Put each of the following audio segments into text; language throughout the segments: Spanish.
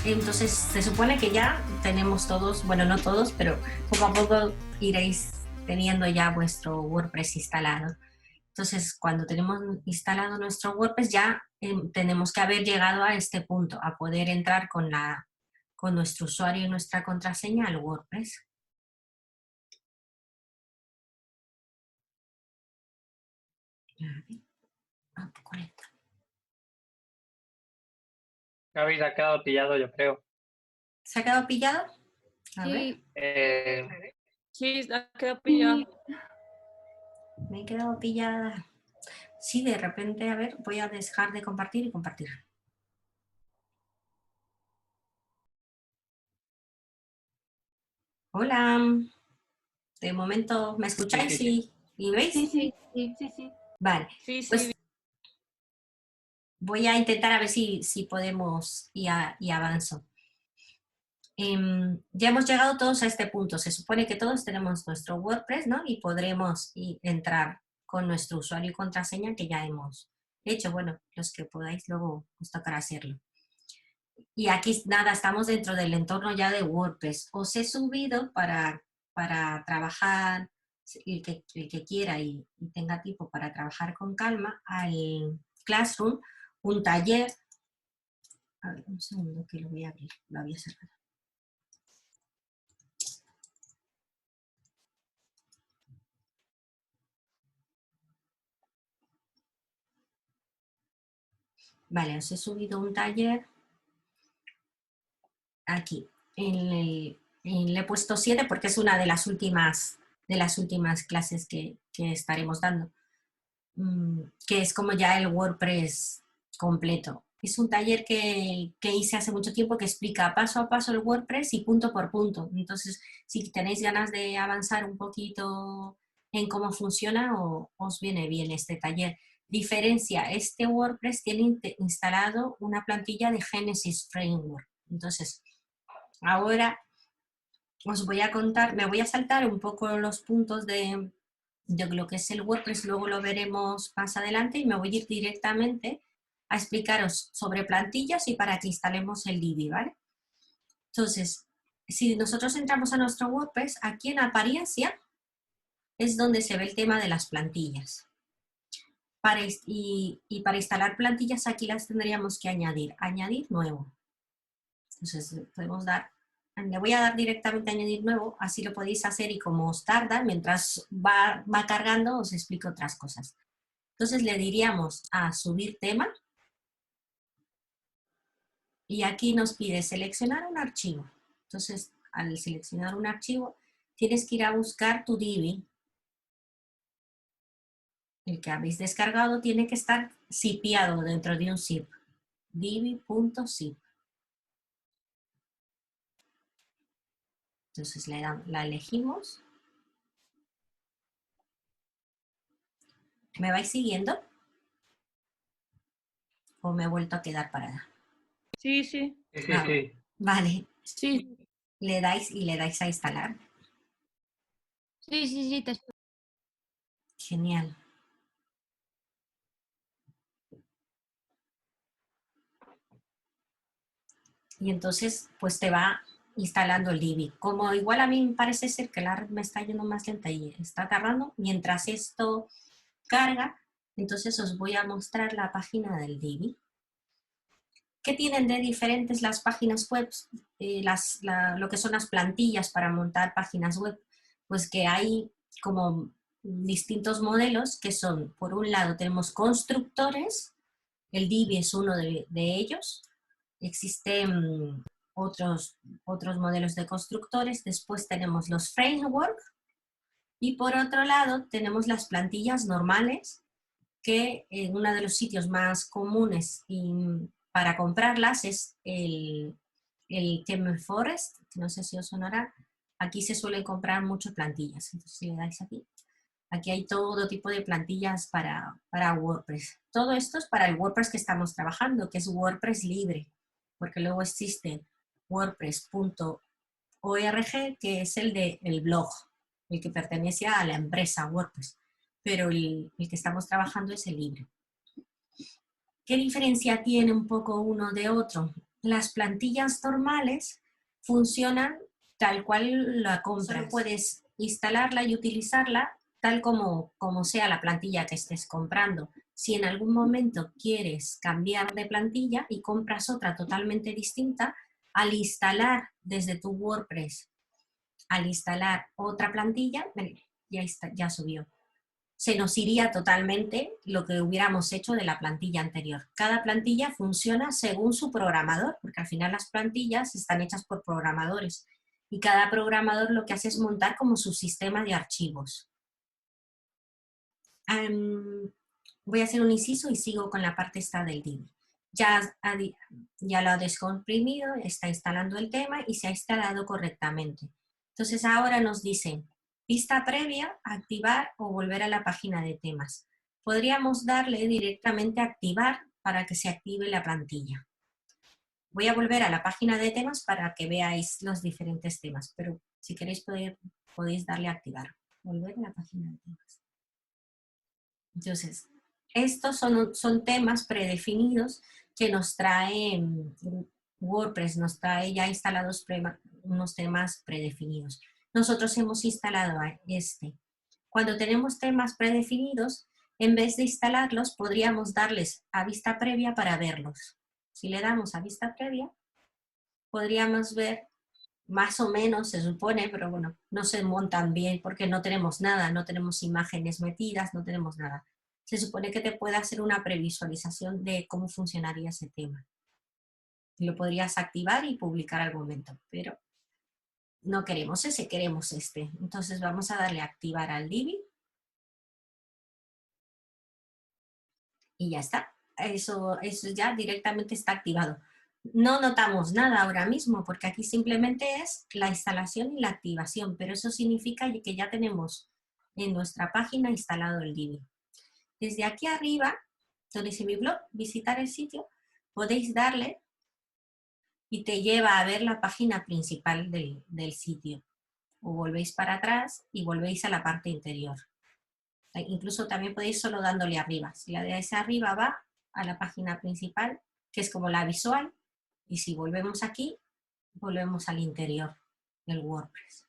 Entonces se supone que ya tenemos todos, bueno, no todos, pero poco a poco iréis teniendo ya vuestro WordPress instalado. Entonces, cuando tenemos instalado nuestro WordPress, ya tenemos que haber llegado a este punto, a poder entrar con nuestro usuario y nuestra contraseña al WordPress. Conecta. Gaby se ha quedado pillado, yo creo. ¿Se ha quedado pillado? A Sí, ver. sí, se ha quedado pillado. Me he quedado pillada. Sí, de repente, a ver, voy a dejar de compartir y compartir. Hola. De momento, ¿me escucháis y veis? Sí. Vale, Sí, sí. pues voy a intentar a ver si podemos y avanzo. Ya hemos llegado todos a este punto. Se supone que todos tenemos nuestro WordPress, ¿no? Y podremos entrar con nuestro usuario y contraseña que ya hemos hecho. Bueno, los que podáis luego os tocará hacerlo. Y aquí, nada, estamos dentro del entorno ya de WordPress. Os he subido para trabajar, el que quiera y tenga tiempo para trabajar con calma, al Classroom, un taller. A ver, un segundo que lo voy a abrir, lo había cerrado. Vale, os he subido un taller aquí. Le he puesto 7 porque es una de las últimas clases que estaremos dando. Que es como ya el WordPress completo. Es un taller que hice hace mucho tiempo que explica paso a paso el WordPress y punto por punto. Entonces, si tenéis ganas de avanzar un poquito en cómo funciona, os viene bien este taller. Diferencia, este WordPress tiene instalado una plantilla de Genesis Framework. Entonces, ahora os voy a contar, me voy a saltar un poco los puntos de lo que es el WordPress, luego lo veremos más adelante y me voy a ir directamente a explicaros sobre plantillas y para que instalemos el Divi, ¿vale? Entonces, si nosotros entramos a nuestro WordPress, aquí en apariencia es donde se ve el tema de las plantillas. Y para instalar plantillas aquí las tendríamos que añadir nuevo. Entonces, podemos dar, le voy a dar directamente a añadir nuevo, así lo podéis hacer y como os tarda, mientras va cargando, os explico otras cosas. Entonces le diríamos a subir tema y aquí nos pide seleccionar un archivo. Entonces, al seleccionar un archivo, tienes que ir a buscar tu Divi. El que habéis descargado tiene que estar zipeado dentro de un zip. Divi.zip. Entonces la elegimos. ¿Me vais siguiendo? ¿O me he vuelto a quedar parada? Sí, sí. Sí. Vale. Sí. Le dais a instalar. Sí, te espero. Genial. Y entonces, pues te va instalando el Divi. Como igual a mí me parece ser que la red me está yendo más lenta y está tardando, mientras esto carga, entonces os voy a mostrar la página del Divi. ¿Qué tienen de diferentes las páginas web? Lo que son las plantillas para montar páginas web. Pues que hay como distintos modelos que son, por un lado tenemos constructores, el Divi es uno de ellos. Existen otros modelos de constructores, después tenemos los frameworks y por otro lado tenemos las plantillas normales que en uno de los sitios más comunes para comprarlas es el ThemeForest, no sé si os sonará, aquí se suelen comprar muchas plantillas, entonces si le dais aquí hay todo tipo de plantillas para WordPress. Todo esto es para el WordPress que estamos trabajando, que es WordPress libre, porque luego existe WordPress.org, que es el blog, el que pertenece a la empresa WordPress, pero el que estamos trabajando es el libre. ¿Qué diferencia tiene un poco uno de otro? las plantillas normales funcionan tal cual la compras. Solo puedes instalarla y utilizarla tal como sea la plantilla que estés comprando. Si en algún momento quieres cambiar de plantilla y compras otra totalmente distinta, al instalar desde tu WordPress, al instalar otra plantilla, ya, ya subió. Se nos iría totalmente lo que hubiéramos hecho de la plantilla anterior. Cada plantilla funciona según su programador, porque al final las plantillas están hechas por programadores y cada programador lo que hace es montar como su sistema de archivos. Voy a hacer un inciso y sigo con la parte esta del Divi. Ya lo ha descomprimido, está instalando el tema y se ha instalado correctamente. Entonces ahora nos dice, vista previa, activar o volver a la página de temas. Podríamos darle directamente a activar para que se active la plantilla. Voy a volver a la página de temas para que veáis los diferentes temas, pero si queréis podéis darle a activar. Volver a la página de temas. Entonces, estos son temas predefinidos que nos trae WordPress, nos trae ya instalados unos temas predefinidos. Nosotros hemos instalado este. Cuando tenemos temas predefinidos, en vez de instalarlos, podríamos darles a vista previa para verlos. Si le damos a vista previa, podríamos ver más o menos, se supone, pero bueno, no se montan bien porque no tenemos nada, no tenemos imágenes metidas, no tenemos nada. Se supone que te puede hacer una previsualización de cómo funcionaría ese tema. Lo podrías activar y publicar al momento, pero no queremos ese, queremos este. Entonces vamos a darle a activar al Divi. Y ya está. Eso ya directamente está activado. No notamos nada ahora mismo porque aquí simplemente es la instalación y la activación, pero eso significa que ya tenemos en nuestra página instalado el Divi. Desde aquí arriba, donde dice mi blog, visitar el sitio, podéis darle y te lleva a ver la página principal del sitio. O volvéis para atrás y volvéis a la parte interior. Incluso también podéis solo dándole arriba. Si la dais arriba va a la página principal, que es como la visual, y si volvemos aquí, volvemos al interior del WordPress.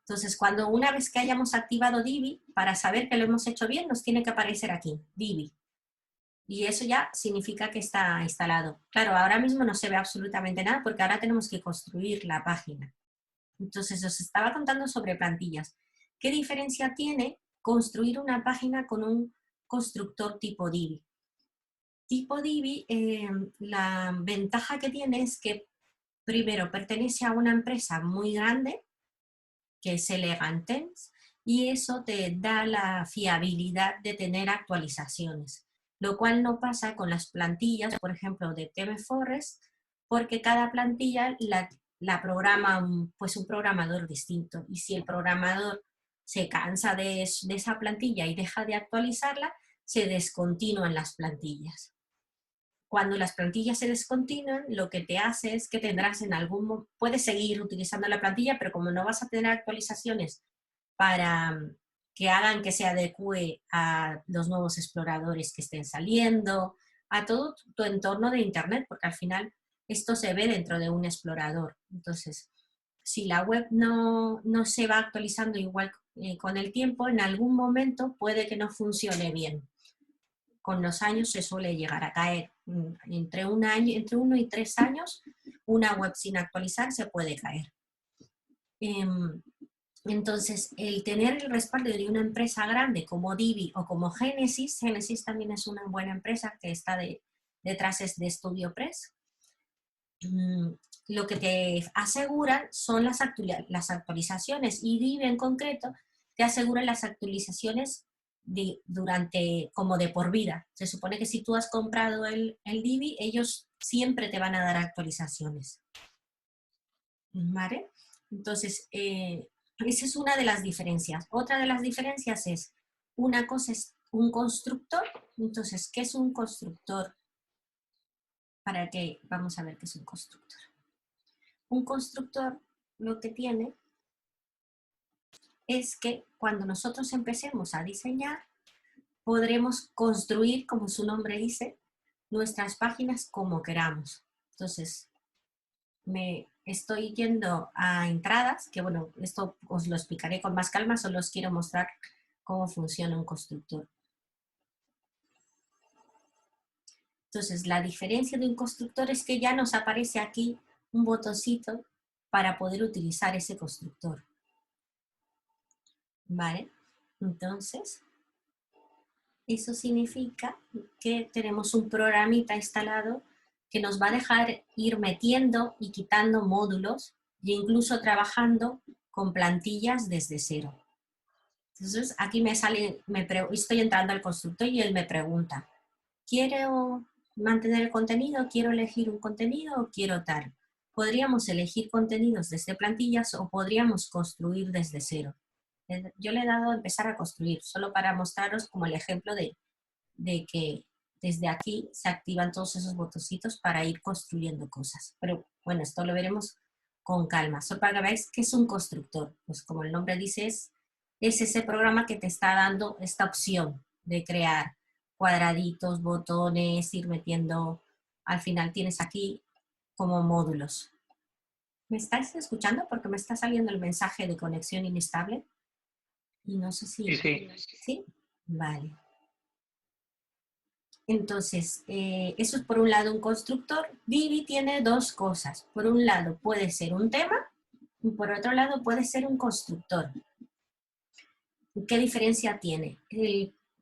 Entonces, una vez que hayamos activado Divi, para saber que lo hemos hecho bien, nos tiene que aparecer aquí, Divi. Y eso ya significa que está instalado. Claro, ahora mismo no se ve absolutamente nada porque ahora tenemos que construir la página. Entonces, os estaba contando sobre plantillas. ¿Qué diferencia tiene construir una página con un constructor tipo Divi? Tipo Divi, la ventaja que tiene es que primero pertenece a una empresa muy grande, que es Elegantens, y eso te da la fiabilidad de tener actualizaciones, lo cual no pasa con las plantillas, por ejemplo, de ThemeForest, porque cada plantilla la programa pues un programador distinto, y si el programador se cansa de esa plantilla y deja de actualizarla, se descontinúan las plantillas. Cuando las plantillas se descontinúan, lo que te hace es que tendrás puedes seguir utilizando la plantilla, pero como no vas a tener actualizaciones para que hagan que se adecue a los nuevos exploradores que estén saliendo, a todo tu entorno de Internet, porque al final esto se ve dentro de un explorador. Entonces, si la web no se va actualizando igual con el tiempo, en algún momento puede que no funcione bien. Con los años se suele llegar a caer. Entre 1 y 3 años, una web sin actualizar se puede caer. Entonces, el tener el respaldo de una empresa grande como Divi o como Genesis también es una buena empresa que está detrás de StudioPress. Lo que te aseguran son las actualizaciones, y Divi en concreto te asegura las actualizaciones como de por vida. Se supone que si tú has comprado el Divi, ellos siempre te van a dar actualizaciones. ¿Vale? Entonces, esa es una de las diferencias. Otra de las diferencias es, una cosa es un constructor. Entonces, ¿qué es un constructor? Vamos a ver qué es un constructor. Un constructor lo que tiene es que cuando nosotros empecemos a diseñar, podremos construir, como su nombre dice, nuestras páginas como queramos. Entonces, me estoy yendo a entradas, que bueno, esto os lo explicaré con más calma, solo os quiero mostrar cómo funciona un constructor. Entonces, la diferencia de un constructor es que ya nos aparece aquí un botoncito para poder utilizar ese constructor. ¿Vale? Entonces, eso significa que tenemos un programita instalado que nos va a dejar ir metiendo y quitando módulos e incluso trabajando con plantillas desde cero. Entonces, aquí me sale, estoy entrando al constructor y él me pregunta, ¿quiero mantener el contenido? ¿Quiero elegir un contenido o quiero tal? Podríamos elegir contenidos desde plantillas o podríamos construir desde cero. Yo le he dado a empezar a construir, solo para mostraros como el ejemplo de que desde aquí se activan todos esos botoncitos para ir construyendo cosas. Pero bueno, esto lo veremos con calma. Solo para que veáis que es un constructor. Pues como el nombre dice, es ese programa que te está dando esta opción de crear cuadraditos, botones, ir metiendo. Al final tienes aquí como módulos. ¿Me estáis escuchando? Porque me está saliendo el mensaje de conexión inestable. Y no sé si... Sí, sí. ¿Sí? Vale. Entonces, eso es por un lado un constructor. Divi tiene dos cosas. Por un lado puede ser un tema y por otro lado puede ser un constructor. ¿Qué diferencia tiene?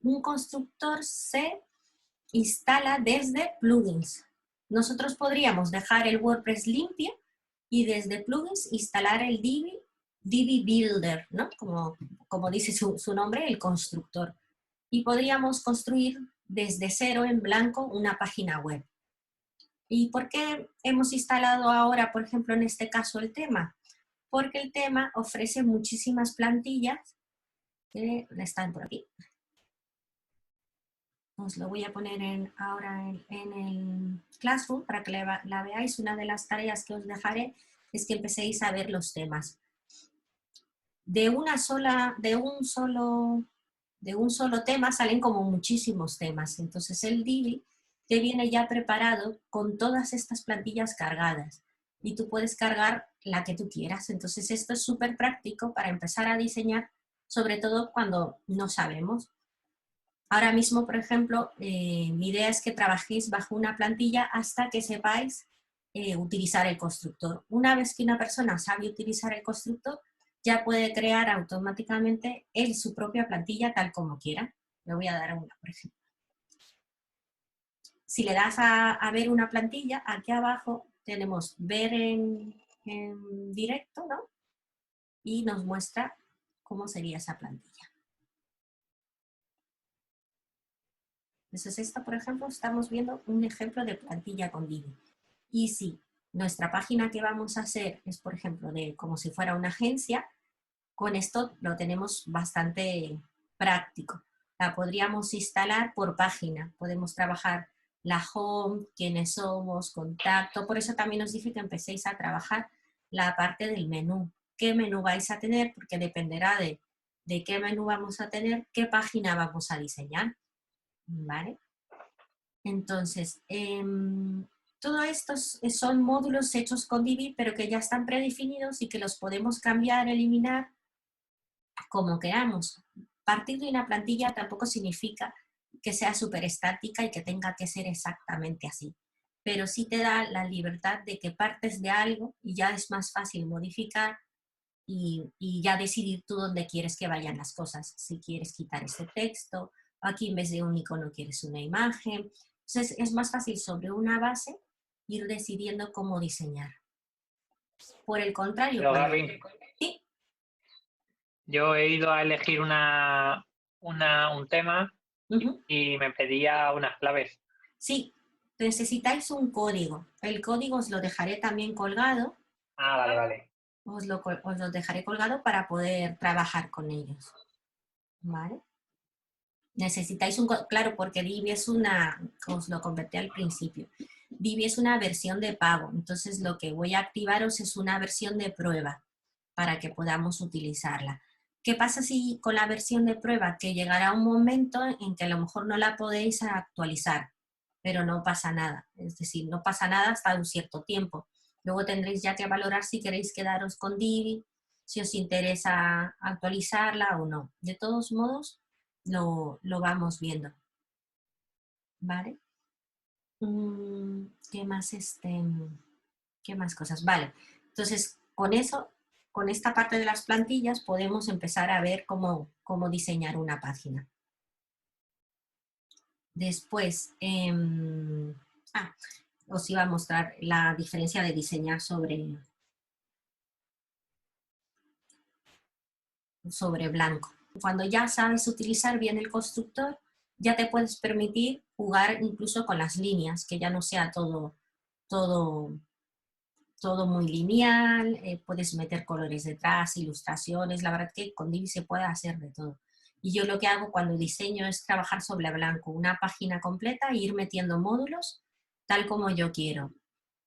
Un constructor se instala desde plugins. Nosotros podríamos dejar el WordPress limpio y desde plugins instalar el Divi Builder, ¿no? Como dice su nombre, el constructor. Y podríamos construir desde cero en blanco una página web. ¿Y por qué hemos instalado ahora, por ejemplo, en este caso el tema? Porque el tema ofrece muchísimas plantillas que están por aquí. Os lo voy a poner ahora en el Classroom para que la veáis. Una de las tareas que os dejaré es que empecéis a ver los temas. De un solo tema salen como muchísimos temas. Entonces el Divi te viene ya preparado con todas estas plantillas cargadas y tú puedes cargar la que tú quieras. Entonces esto es súper práctico para empezar a diseñar, sobre todo cuando no sabemos. Ahora mismo, por ejemplo, mi idea es que trabajéis bajo una plantilla hasta que sepáis utilizar el constructor. Una vez que una persona sabe utilizar el constructor, ya puede crear automáticamente él su propia plantilla tal como quiera. Le voy a dar una, por ejemplo. Si le das a ver una plantilla, aquí abajo tenemos ver en directo, ¿no? Y nos muestra cómo sería esa plantilla. Entonces, esta, por ejemplo, estamos viendo un ejemplo de plantilla con Divi. Y si nuestra página que vamos a hacer es, por ejemplo, como si fuera una agencia, con esto lo tenemos bastante práctico. La podríamos instalar por página. Podemos trabajar la home, quiénes somos, contacto. Por eso también os dije que empecéis a trabajar la parte del menú. ¿Qué menú vais a tener? Porque dependerá de qué menú vamos a tener, qué página vamos a diseñar. ¿Vale? Entonces, todo estos son módulos hechos con Divi, pero que ya están predefinidos y que los podemos cambiar, eliminar, como queramos. Partir de una plantilla tampoco significa que sea súper estática y que tenga que ser exactamente así, pero sí te da la libertad de que partes de algo y ya es más fácil modificar y ya decidir tú dónde quieres que vayan las cosas. Si quieres quitar este texto, aquí en vez de un icono quieres una imagen. Entonces es más fácil sobre una base ir decidiendo cómo diseñar. Por el contrario, Pero cuando... Gaby, Sí. yo he ido a elegir un tema Uh-huh. y me pedía unas claves. Sí, necesitáis un código. El código os lo dejaré también colgado. Ah, vale, vale. Os lo dejaré colgado para poder trabajar con ellos. ¿Vale? Necesitáis claro, porque Divi es os lo comenté al principio, Divi es una versión de pago, entonces lo que voy a activaros es una versión de prueba para que podamos utilizarla. ¿Qué pasa si con la versión de prueba que llegará un momento en que a lo mejor no la podéis actualizar? pero no pasa nada. Es decir, no pasa nada hasta un cierto tiempo. Luego tendréis ya que valorar si queréis quedaros con Divi, si os interesa actualizarla o no. De todos modos, lo vamos viendo. ¿Vale? ¿Qué más qué más cosas? Vale. Entonces, con eso, con esta parte de las plantillas, podemos empezar a ver cómo diseñar una página. Después, os iba a mostrar la diferencia de diseñar sobre blanco. Cuando ya sabes utilizar bien el constructor, ya te puedes permitir jugar incluso con las líneas, que ya no sea todo muy lineal, puedes meter colores detrás, ilustraciones, la verdad que con Divi se puede hacer de todo. Y yo lo que hago cuando diseño es trabajar sobre blanco, una página completa e ir metiendo módulos tal como yo quiero.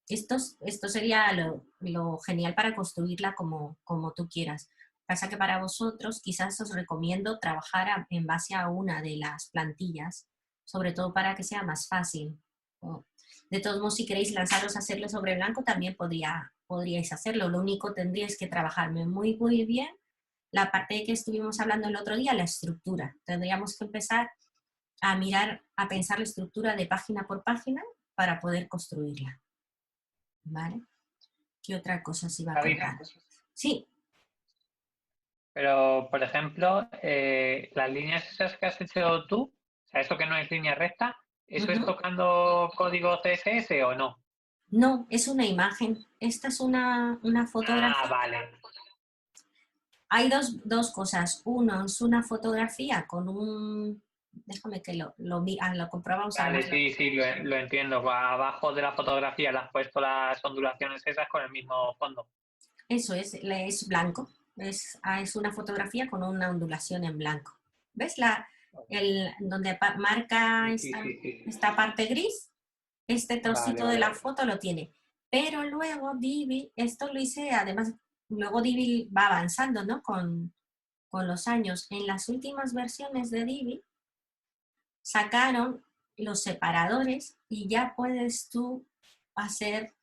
Esto sería lo genial para construirla como tú quieras. Pasa que para vosotros quizás os recomiendo trabajar en base a una de las plantillas, sobre todo para que sea más fácil. De todos modos, si queréis lanzaros a hacerlo sobre blanco, también podríais hacerlo. Lo único tendríais que trabajarme muy, muy bien la parte que estuvimos hablando el otro día, la estructura. Tendríamos que empezar a mirar, a pensar la estructura de página por página para poder construirla. ¿Vale? ¿Qué otra cosa se iba a contar? Sí. Pero, por ejemplo, las líneas esas que has hecho tú, o sea, eso que no es línea recta, ¿eso es tocando código CSS o no? No, es una imagen. Esta es una fotografía. Ah, vale. Hay dos cosas. Uno es una fotografía con un... Déjame que lo comprobamos. Vale, sí, lo entiendo. Abajo de la fotografía le has puesto las ondulaciones esas con el mismo fondo. Eso es blanco. Es una fotografía con una ondulación en blanco. ¿Ves donde marca esta parte gris? Este trocito de la foto lo tiene. Pero luego Divi, esto lo hice, además, luego Divi va avanzando, ¿no? Con los años. En las últimas versiones de Divi sacaron los separadores y ya puedes tú hacer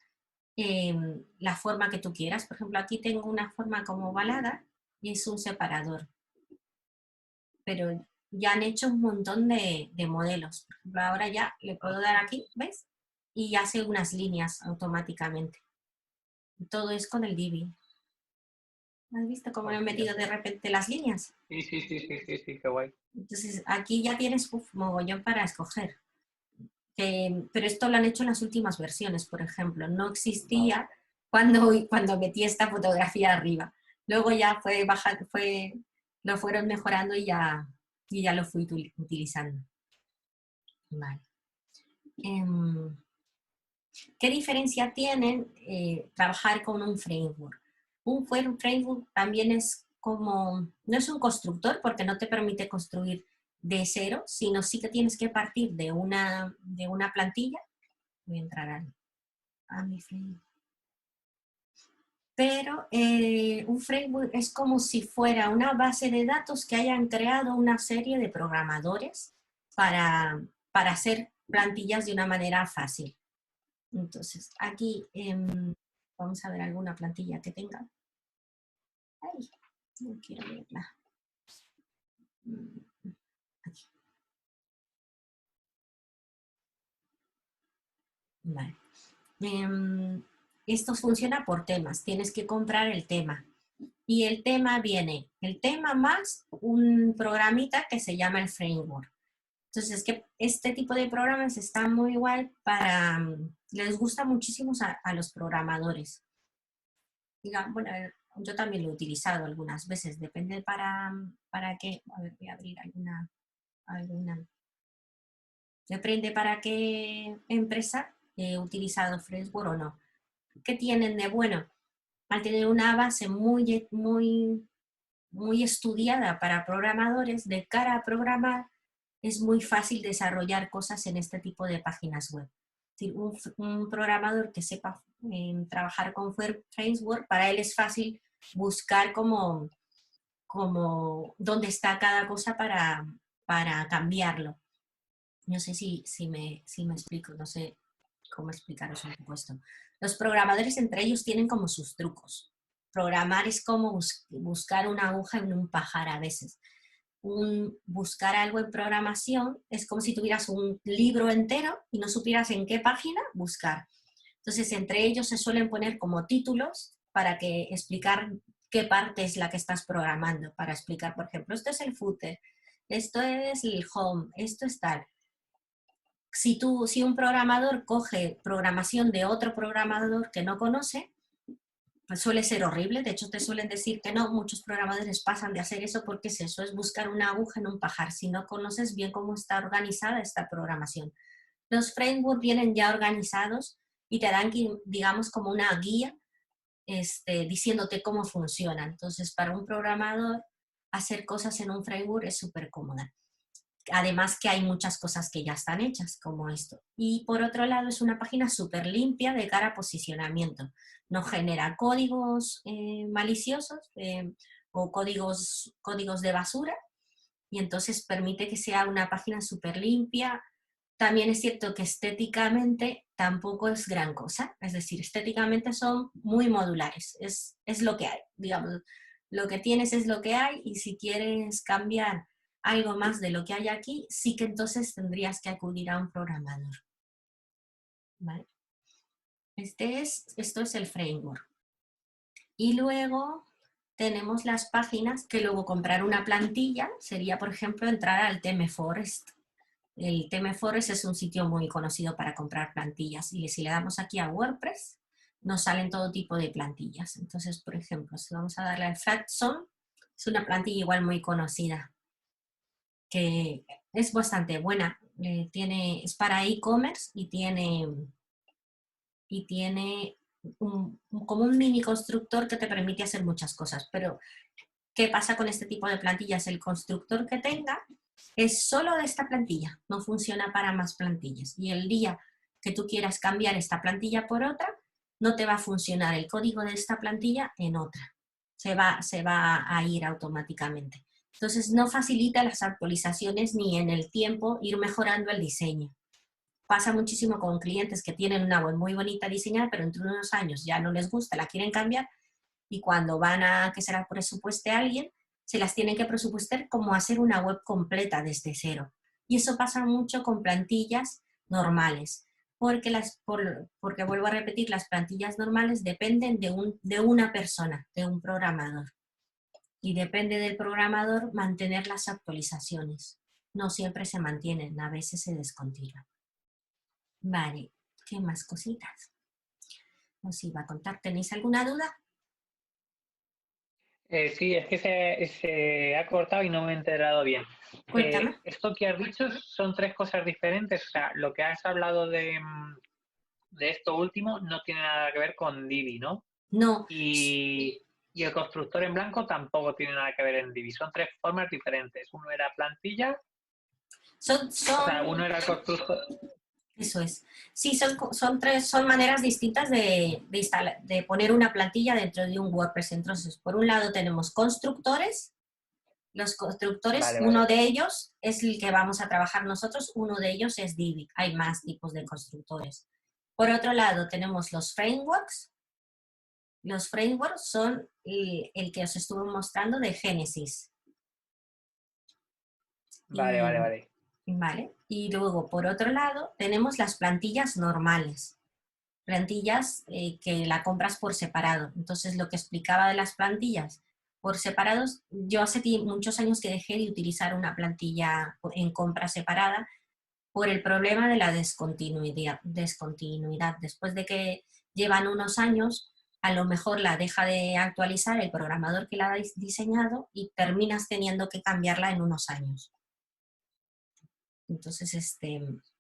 la forma que tú quieras. Por ejemplo, aquí tengo una forma como ovalada y es un separador. Pero ya han hecho un montón de modelos. Por ejemplo, ahora ya le puedo dar aquí, ¿ves? Y hace unas líneas automáticamente. Y todo es con el Divi. ¿Has visto cómo le he metido de repente las líneas? Sí, qué guay. Entonces, aquí ya tienes mogollón para escoger. Pero esto lo han hecho en las últimas versiones, por ejemplo. No existía cuando metí esta fotografía arriba. Luego ya lo fueron mejorando y ya lo fui utilizando. Vale. ¿Qué diferencia tienen trabajar con un framework? Un framework también es como, no es un constructor porque no te permite construir de cero, sino sí que tienes que partir de una plantilla. Voy a entrar a mi framework. Pero un framework es como si fuera una base de datos que hayan creado una serie de programadores para hacer plantillas de una manera fácil. Entonces, aquí vamos a ver alguna plantilla que tenga. Ay, no quiero verla. Aquí. Vale. Esto funciona por temas. Tienes que comprar el tema. Y el tema viene, el tema más un programita que se llama el framework. Entonces, que este tipo de programas está muy igual les gusta muchísimo a los programadores. Bueno, yo también lo he utilizado algunas veces, depende para qué. A ver, voy a abrir alguna. Depende para qué empresa he utilizado Freshworks o no. ¿Qué tienen de bueno? Al tener una base muy, muy, muy estudiada para programadores, de cara a programar, es muy fácil desarrollar cosas en este tipo de páginas web. Es decir, un programador que sepa trabajar con Framework, para él es fácil buscar como dónde está cada cosa para cambiarlo. No sé si me explico, no sé cómo explicaros un poco esto. Los programadores entre ellos tienen como sus trucos. Programar es como buscar una aguja en un pajar a veces. Buscar algo en programación es como si tuvieras un libro entero y no supieras en qué página buscar. Entonces, entre ellos se suelen poner como títulos para que explicar qué parte es la que estás programando, para explicar, por ejemplo, esto es el footer, esto es el home, esto es tal. Si un programador coge programación de otro programador que no conoce, pues suele ser horrible. De hecho, te suelen decir que no, muchos programadores pasan de hacer eso porque es eso, es buscar una aguja en un pajar, si no conoces bien cómo está organizada esta programación. Los frameworks vienen ya organizados y te dan, digamos, como una guía diciéndote cómo funciona. Entonces, para un programador, hacer cosas en un framework es súper cómoda. Además que hay muchas cosas que ya están hechas, como esto. Y por otro lado, es una página súper limpia de cara a posicionamiento. No genera códigos maliciosos o códigos de basura, y entonces permite que sea una página súper limpia. También es cierto que estéticamente tampoco es gran cosa, es decir, estéticamente son muy modulares, es lo que hay, digamos, lo que tienes es lo que hay, y si quieres cambiar algo más de lo que hay aquí, sí que entonces tendrías que acudir a un programador. ¿Vale? Esto es el framework. Y luego tenemos las páginas que luego comprar una plantilla sería, por ejemplo, entrar al ThemeForest. El ThemeForest es un sitio muy conocido para comprar plantillas, y si le damos aquí a WordPress, nos salen todo tipo de plantillas. Entonces, por ejemplo, si vamos a darle al Flatzone, es una plantilla igual muy conocida, que es bastante buena. Es para e-commerce y tiene como un mini constructor que te permite hacer muchas cosas. Pero, ¿qué pasa con este tipo de plantillas? El constructor que tenga es solo de esta plantilla, no funciona para más plantillas. Y el día que tú quieras cambiar esta plantilla por otra, no te va a funcionar el código de esta plantilla en otra. Se va a ir automáticamente. Entonces, no facilita las actualizaciones ni en el tiempo ir mejorando el diseño. Pasa muchísimo con clientes que tienen una web muy bonita diseñada, pero entre unos años ya no les gusta, la quieren cambiar, y cuando van a que se la presupueste a alguien, se las tienen que presupuestar como hacer una web completa desde cero. Y eso pasa mucho con plantillas normales, porque vuelvo a repetir, las plantillas normales dependen de una persona, de un programador. Y depende del programador mantener las actualizaciones. No siempre se mantienen, a veces se descontinúan. Vale, ¿qué más cositas os iba a contar? ¿Tenéis alguna duda? Sí, es que se ha cortado y no me he enterado bien. Cuéntame. Esto que has dicho son tres cosas diferentes. O sea, lo que has hablado de esto último no tiene nada que ver con Divi, ¿no? No, Y el constructor en blanco tampoco tiene nada que ver en Divi. Son tres formas diferentes. Uno era plantilla, son, o sea, son uno era el constructor. Eso es. Sí, son maneras distintas de poner una plantilla dentro de un WordPress. Entonces, por un lado tenemos constructores. Los constructores, Vale, uno vale. de ellos es el que vamos a trabajar nosotros, uno de ellos es Divi. Hay más tipos de constructores. Por otro lado, tenemos los frameworks. Los frameworks son el que os estuve mostrando de Genesis. Vale, vale, vale. ¿Vale? Y luego, por otro lado, tenemos las plantillas normales. Plantillas que la compras por separado. Entonces, lo que explicaba de las plantillas por separados, yo hace muchos años que dejé de utilizar una plantilla en compra separada por el problema de la descontinuidad. Después de que llevan unos años, a lo mejor la deja de actualizar el programador que la ha diseñado y terminas teniendo que cambiarla en unos años. Entonces,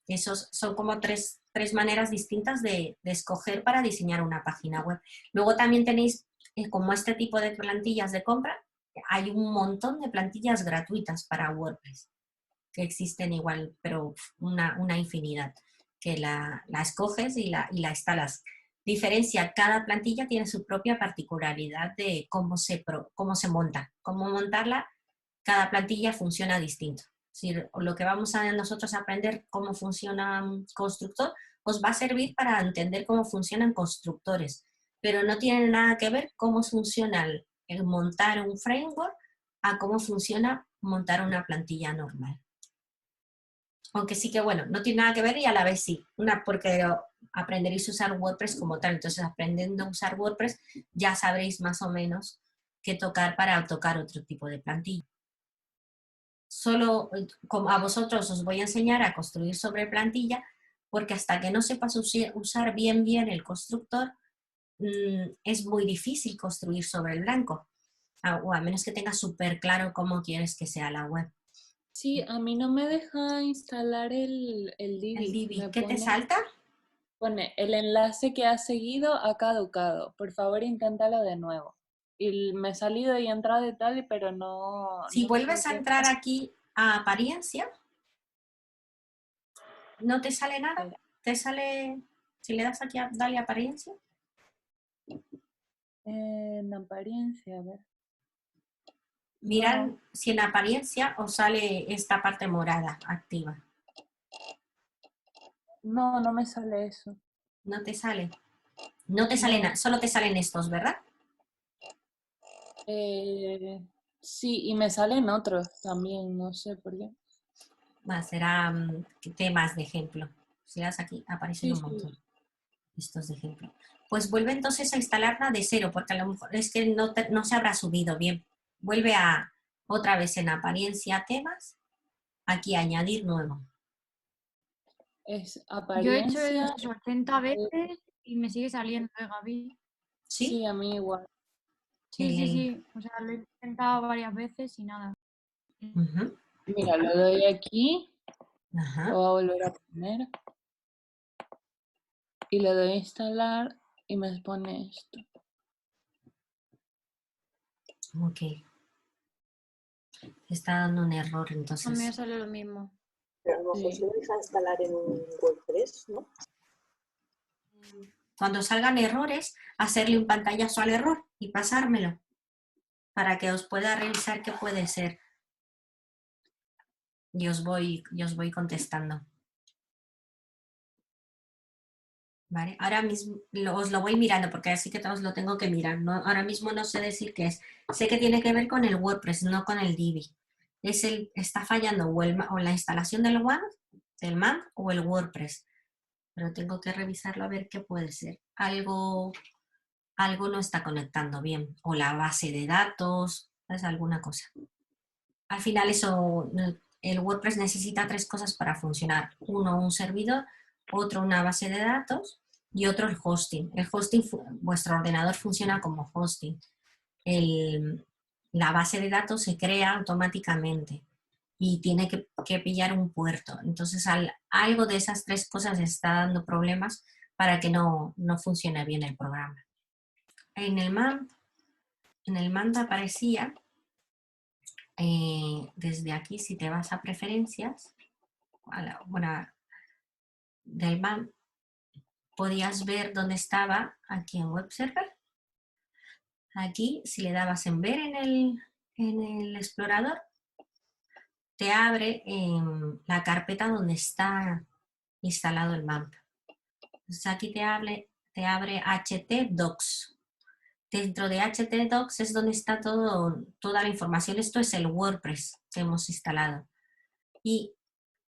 esos son como tres maneras distintas de escoger para diseñar una página web. Luego también tenéis, como este tipo de plantillas de compra, hay un montón de plantillas gratuitas para WordPress, que existen igual, pero una infinidad, que la escoges y la instalas. Diferencia, cada plantilla tiene su propia particularidad de cómo se monta. Cómo montarla, cada plantilla funciona distinto. Si lo que vamos a nosotros a aprender cómo funciona un constructor, os va a servir para entender cómo funcionan constructores, pero no tiene nada que ver cómo funciona el montar un framework a cómo funciona montar una plantilla normal. Aunque sí que, bueno, no tiene nada que ver y a la vez sí. Porque aprenderéis a usar WordPress como tal. Entonces, aprendiendo a usar WordPress, ya sabréis más o menos qué tocar para tocar otro tipo de plantilla. Solo como a vosotros os voy a enseñar a construir sobre plantilla, porque hasta que no sepas usar bien el constructor, es muy difícil construir sobre el blanco. O a menos que tengas súper claro cómo quieres que sea la web. Sí, a mí no me deja instalar el Divi. El Divi, Me ¿qué te salta? pone, el enlace que has seguido ha caducado. Por favor, inténtalo de nuevo. Y me he salido y he entrado y tal, pero no... Si no sé vuelves a qué entrar pasa. aquí a apariencia, ¿no te sale nada? ¿Te sale, si le das aquí a dale a apariencia? En apariencia, a ver. Mirad No, si en apariencia os sale esta parte morada activa. no me sale eso. ¿No te sale? No te sale No. nada, solo te salen estos, ¿verdad? Sí, y me salen otros también, no sé por qué. Será temas de ejemplo. Si das aquí, aparecen Sí, un sí. montón estos de ejemplo. Pues vuelve entonces a instalarla de cero, porque a lo mejor es que no se habrá subido bien. Vuelve a otra vez en apariencia temas, aquí añadir nuevo. Es Yo he hecho apariencia. eso 80 veces y me sigue saliendo, Gaby. ¿Sí? Sí, a mí igual. Sí, sí, sí. O sea, lo he intentado varias veces y nada. Ujú. Mira, lo doy aquí. Ajá. Lo voy a volver a poner. Y le doy a instalar y me pone esto. Ok. Está dando un error A mí me entonces. sale lo mismo. Pero a lo mejor Sí. se lo deja instalar en un WordPress, ¿no? Cuando salgan errores, hacerle un pantallazo al error y pasármelo para que os pueda revisar qué puede ser. Y os voy contestando. ¿Vale? Ahora mismo os lo voy mirando porque así que todos lo tengo que mirar. ¿No? Ahora mismo no sé decir qué es. Sé que tiene que ver con el WordPress, no con el Divi. Está fallando o la instalación del MAMP o el WordPress. Pero tengo que revisarlo a ver qué puede ser. Algo no está conectando bien. O la base de datos, es alguna cosa. Al final el WordPress necesita 3 cosas para funcionar. Uno, un servidor, otro, una base de datos y otro, el hosting. El hosting, vuestro ordenador funciona como hosting. La base de datos se crea automáticamente y tiene que pillar un puerto. Entonces, algo de esas 3 cosas está dando problemas para que no funcione bien el programa. En el MAMP aparecía, desde aquí, si te vas a preferencias, del MAMP, podías ver dónde estaba aquí en Web Server. Aquí, si le dabas en ver en el explorador, te abre la carpeta donde está instalado el MAMP. Entonces aquí te abre htdocs. Dentro de htdocs es donde está toda la información. Esto es el WordPress que hemos instalado. Y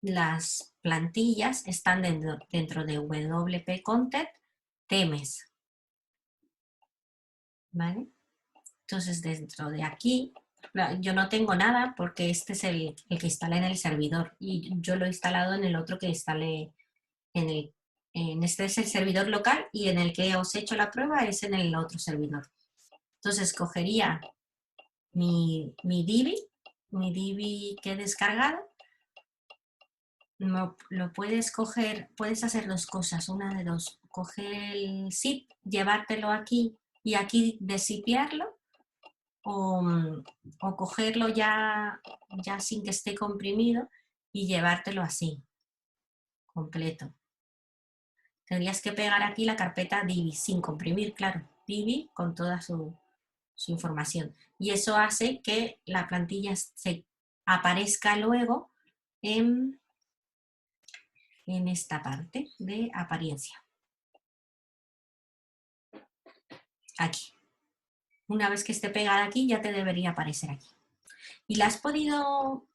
las plantillas están dentro de WP Content temes. ¿Vale? Entonces dentro de aquí, yo no tengo nada porque este es el que instalé en el servidor y yo lo he instalado en el otro que instalé este es el servidor local y en el que os he hecho la prueba es en el otro servidor. Entonces cogería mi Divi que he descargado. Lo puedes coger, puedes hacer 2 cosas, una de 2. Coger el zip, llevártelo aquí y aquí desipiarlo o cogerlo ya sin que esté comprimido y llevártelo así, completo. Tendrías que pegar aquí la carpeta Divi, sin comprimir, claro, Divi con toda su información. Y eso hace que la plantilla se aparezca luego en esta parte de apariencia. Aquí. Una vez que esté pegada aquí, ya te debería aparecer aquí. ¿Y la has podido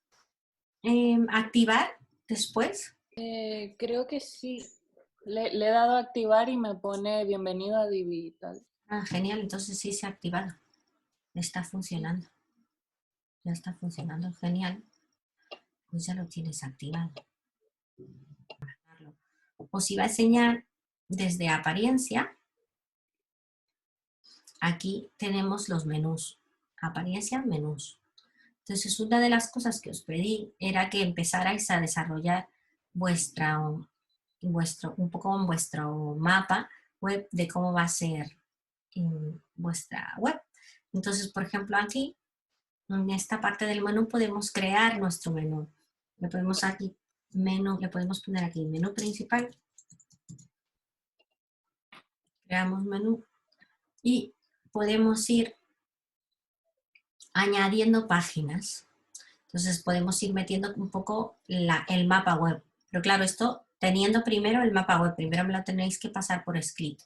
activar después? Creo que sí. Le he dado a activar y me pone bienvenido a Divi y tal. Ah, genial, entonces sí se ha activado. Está funcionando. Ya está funcionando, genial. Pues ya lo tienes activado. Os iba a enseñar desde apariencia. Aquí tenemos los menús. Apariencia, menús. Entonces, una de las cosas que os pedí era que empezarais a desarrollar un poco en vuestro mapa web de cómo va a ser vuestra web. Entonces, por ejemplo, aquí, en esta parte del menú, podemos crear nuestro menú. Le podemos poner aquí menú principal. Creamos menú y podemos ir añadiendo páginas. Entonces podemos ir metiendo un poco el mapa web. Pero claro, esto teniendo primero el mapa web, primero me lo tenéis que pasar por escrito.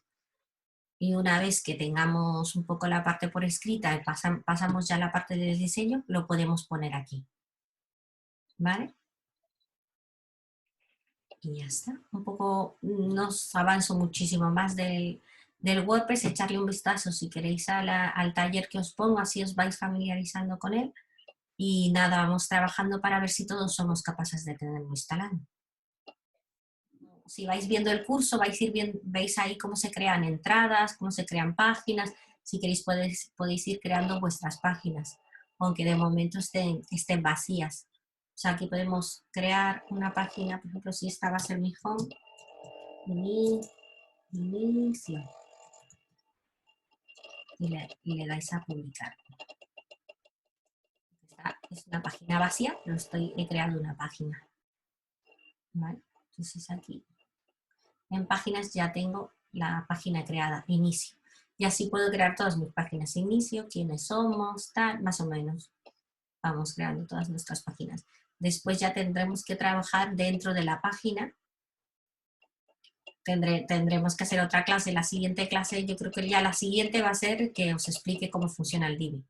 Y una vez que tengamos un poco la parte por escrita y pasamos ya la parte del diseño, lo podemos poner aquí. ¿Vale? Y ya está. Un poco, no os avanzo muchísimo más del WordPress, echarle un vistazo si queréis al taller que os pongo, así os vais familiarizando con él. Y nada, vamos trabajando para ver si todos somos capaces de tenerlo instalado. Si vais viendo el curso, veis ahí cómo se crean entradas, cómo se crean páginas. Si queréis podéis ir creando vuestras páginas, aunque de momento estén vacías. O sea, aquí podemos crear una página, por ejemplo, si esta va a ser mi home, inicio. Y le dais a publicar. Esta es una página vacía, pero he creado una página. ¿Vale? Entonces aquí en páginas ya tengo la página creada, inicio. Y así puedo crear todas mis páginas, inicio, quiénes somos, tal, más o menos. Vamos creando todas nuestras páginas. Después ya tendremos que trabajar dentro de la página. Tendremos que hacer otra clase. La siguiente clase, yo creo que ya la siguiente va a ser que os explique cómo funciona el Divi.